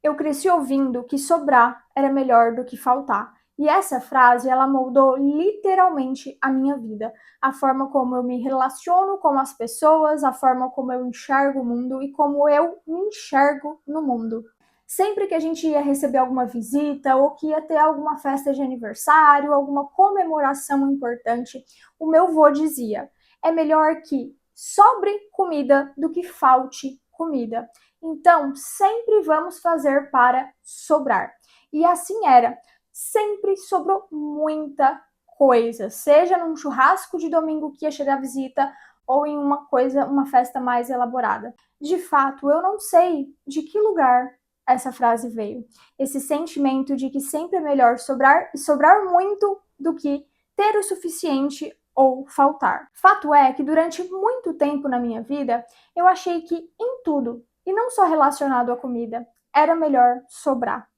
Eu cresci ouvindo que sobrar era melhor do que faltar. E essa frase, ela moldou literalmente a minha vida. A forma como eu me relaciono com as pessoas, a forma como eu enxergo o mundo e como eu me enxergo no mundo. Sempre que a gente ia receber alguma visita ou que ia ter alguma festa de aniversário, alguma comemoração importante, o meu vô dizia: é melhor que sobre comida do que falte comida. Então, sempre vamos fazer para sobrar. E assim era. Sempre sobrou muita coisa, seja num churrasco de domingo que ia chegar visita ou em uma festa mais elaborada. De fato, eu não sei de que lugar essa frase veio. Esse sentimento de que sempre é melhor sobrar e sobrar muito do que ter o suficiente ou faltar. Fato é que durante muito tempo na minha vida, eu achei que em tudo, e não só relacionado à comida, era melhor sobrar.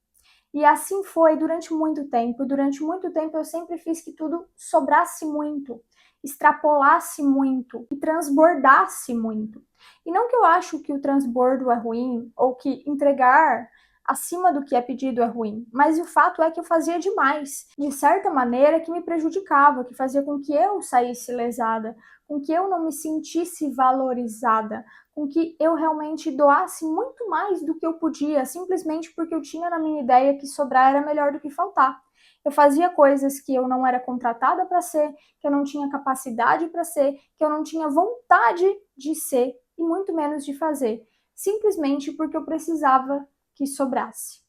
E assim foi durante muito tempo. Durante muito tempo eu sempre fiz que tudo sobrasse muito, extrapolasse muito e transbordasse muito. E não que eu acho que o transbordo é ruim ou que entregar acima do que é pedido é ruim, mas o fato é que eu fazia demais, de certa maneira que me prejudicava, que fazia com que eu saísse lesada, com que eu não me sentisse valorizada, com que eu realmente doasse muito mais do que eu podia, simplesmente porque eu tinha na minha ideia que sobrar era melhor do que faltar. Eu fazia coisas que eu não era contratada para ser, que eu não tinha capacidade para ser, que eu não tinha vontade de ser e muito menos de fazer, simplesmente porque eu precisava que sobrasse.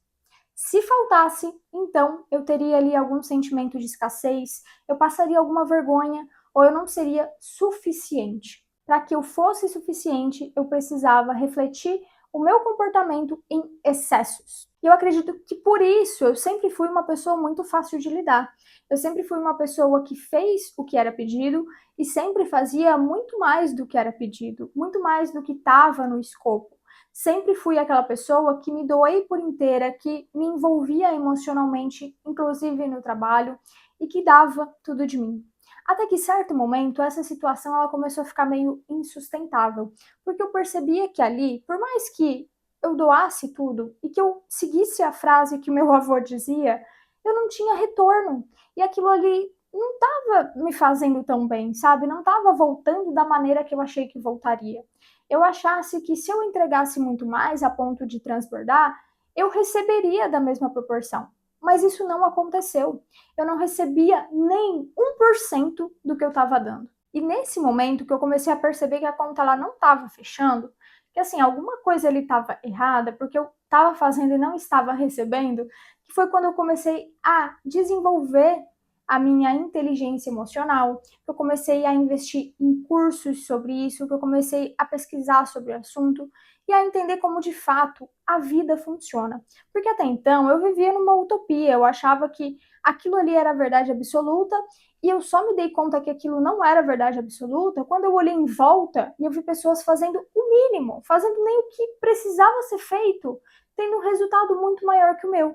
Se faltasse, então eu teria ali algum sentimento de escassez, eu passaria alguma vergonha ou eu não seria suficiente. Para que eu fosse suficiente, eu precisava refletir o meu comportamento em excessos. E eu acredito que por isso eu sempre fui uma pessoa muito fácil de lidar. Eu sempre fui uma pessoa que fez o que era pedido e sempre fazia muito mais do que era pedido, muito mais do que estava no escopo. Sempre fui aquela pessoa que me doei por inteira, que me envolvia emocionalmente, inclusive no trabalho, e que dava tudo de mim. Até que certo momento essa situação ela começou a ficar meio insustentável, porque eu percebia que ali, por mais que eu doasse tudo e que eu seguisse a frase que meu avô dizia, eu não tinha retorno. E aquilo ali não estava me fazendo tão bem, sabe? Não estava voltando da maneira que eu achei que voltaria. Eu achasse que se eu entregasse muito mais a ponto de transbordar, eu receberia da mesma proporção. Mas isso não aconteceu. Eu não recebia nem 1% do que eu estava dando. E nesse momento que eu comecei a perceber que a conta ela não estava fechando, que assim, alguma coisa ali estava errada, porque eu estava fazendo e não estava recebendo, que foi quando eu comecei a desenvolver a minha inteligência emocional, que eu comecei a investir em cursos sobre isso, que eu comecei a pesquisar sobre o assunto e a entender como de fato a vida funciona. Porque até então eu vivia numa utopia, eu achava que aquilo ali era a verdade absoluta e eu só me dei conta que aquilo não era verdade absoluta quando eu olhei em volta e eu vi pessoas fazendo o mínimo, fazendo nem o que precisava ser feito, tendo um resultado muito maior que o meu.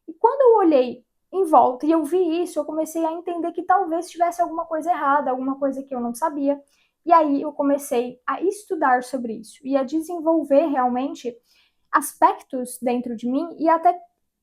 E quando eu olhei em volta e eu vi isso, eu comecei a entender que talvez tivesse alguma coisa errada, alguma coisa que eu não sabia. E aí eu comecei a estudar sobre isso e a desenvolver realmente aspectos dentro de mim e até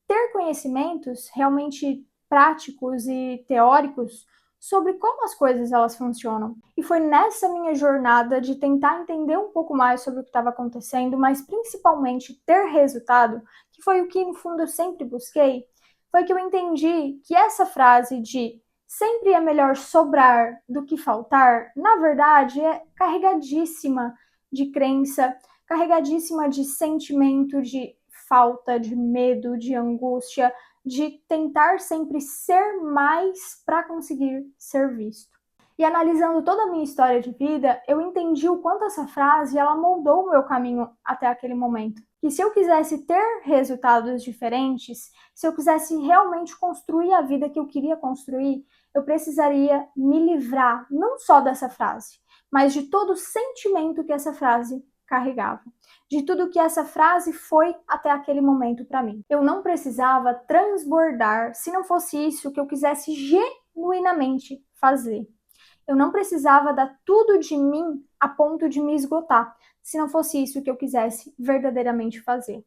ter conhecimentos realmente práticos e teóricos sobre como as coisas elas funcionam. E foi nessa minha jornada de tentar entender um pouco mais sobre o que estava acontecendo, mas principalmente ter resultado, que foi o que no fundo eu sempre busquei, foi que eu entendi que essa frase de sempre é melhor sobrar do que faltar, na verdade é carregadíssima de crença, carregadíssima de sentimento de falta, de medo, de angústia, de tentar sempre ser mais para conseguir ser visto. E analisando toda a minha história de vida, eu entendi o quanto essa frase ela moldou o meu caminho até aquele momento. Que se eu quisesse ter resultados diferentes, se eu quisesse realmente construir a vida que eu queria construir, eu precisaria me livrar não só dessa frase, mas de todo o sentimento que essa frase carregava, de tudo que essa frase foi até aquele momento para mim. Eu não precisava transbordar se não fosse isso que eu quisesse genuinamente fazer. Eu não precisava dar tudo de mim a ponto de me esgotar, se não fosse isso que eu quisesse verdadeiramente fazer.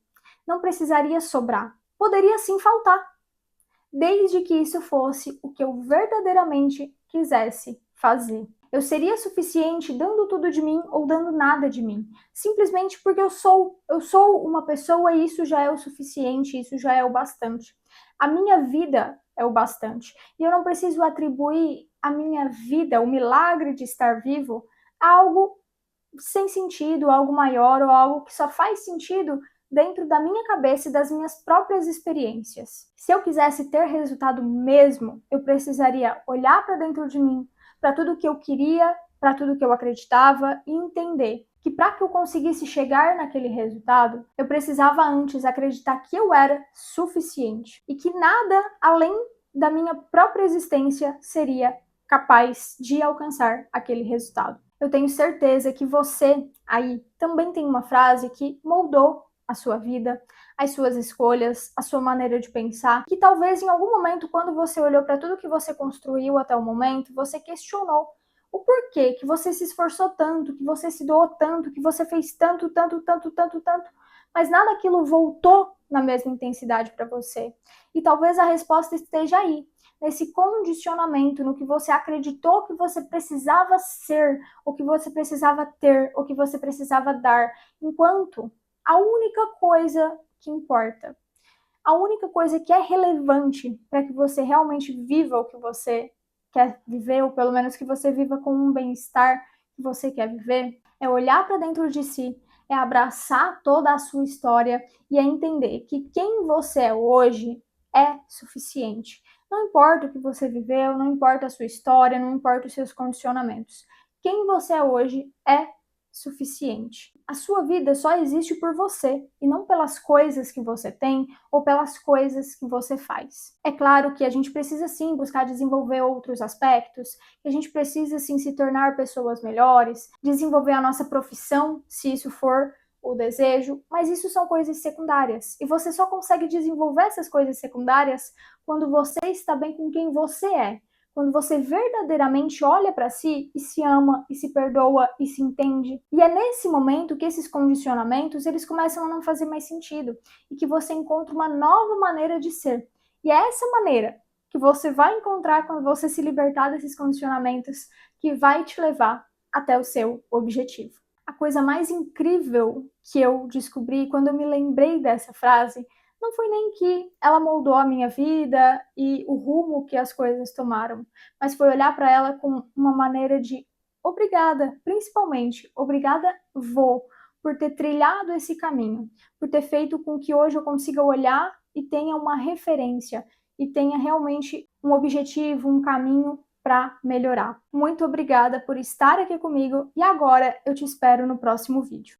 não precisaria sobrar. Poderia sim faltar, desde que isso fosse o que eu verdadeiramente quisesse fazer. Eu seria suficiente dando tudo de mim ou dando nada de mim, simplesmente porque eu sou uma pessoa e isso já é o suficiente, isso já é o bastante. A minha vida é o bastante. E eu não preciso atribuir a minha vida, o milagre de estar vivo, a algo sem sentido, algo maior ou algo que só faz sentido dentro da minha cabeça e das minhas próprias experiências. Se eu quisesse ter resultado mesmo, eu precisaria olhar para dentro de mim, para tudo que eu queria, para tudo que eu acreditava e entender que para que eu conseguisse chegar naquele resultado, eu precisava antes acreditar que eu era suficiente e que nada além da minha própria existência seria capaz de alcançar aquele resultado. Eu tenho certeza que você aí também tem uma frase que moldou a sua vida, as suas escolhas, a sua maneira de pensar, que talvez em algum momento, quando você olhou para tudo que você construiu até o momento, você questionou o porquê que você se esforçou tanto, que você se doou tanto, que você fez tanto, tanto, tanto, tanto, tanto, mas nada daquilo voltou na mesma intensidade para você. E talvez a resposta esteja aí, nesse condicionamento, no que você acreditou que você precisava ser, o que você precisava ter, o que você precisava dar, enquanto a única coisa que importa, a única coisa que é relevante para que você realmente viva o que você quer viver, ou pelo menos que você viva com um bem-estar que você quer viver, é olhar para dentro de si, é abraçar toda a sua história e é entender que quem você é hoje é suficiente. Não importa o que você viveu, não importa a sua história, não importa os seus condicionamentos. Quem você é hoje é suficiente. A sua vida só existe por você e não pelas coisas que você tem ou pelas coisas que você faz. É claro que a gente precisa sim buscar desenvolver outros aspectos, que a gente precisa sim se tornar pessoas melhores, desenvolver a nossa profissão, se isso for o desejo, mas isso são coisas secundárias. E você só consegue desenvolver essas coisas secundárias quando você está bem com quem você é. Quando você verdadeiramente olha para si e se ama, e se perdoa, e se entende. E é nesse momento que esses condicionamentos, eles começam a não fazer mais sentido. E que você encontra uma nova maneira de ser. E é essa maneira que você vai encontrar quando você se libertar desses condicionamentos que vai te levar até o seu objetivo. A coisa mais incrível que eu descobri quando eu me lembrei dessa frase não foi nem que ela moldou a minha vida e o rumo que as coisas tomaram, mas foi olhar para ela com uma maneira de obrigada, principalmente, obrigada, vô, por ter trilhado esse caminho, por ter feito com que hoje eu consiga olhar e tenha uma referência e tenha realmente um objetivo, um caminho para melhorar. Muito obrigada por estar aqui comigo e agora eu te espero no próximo vídeo.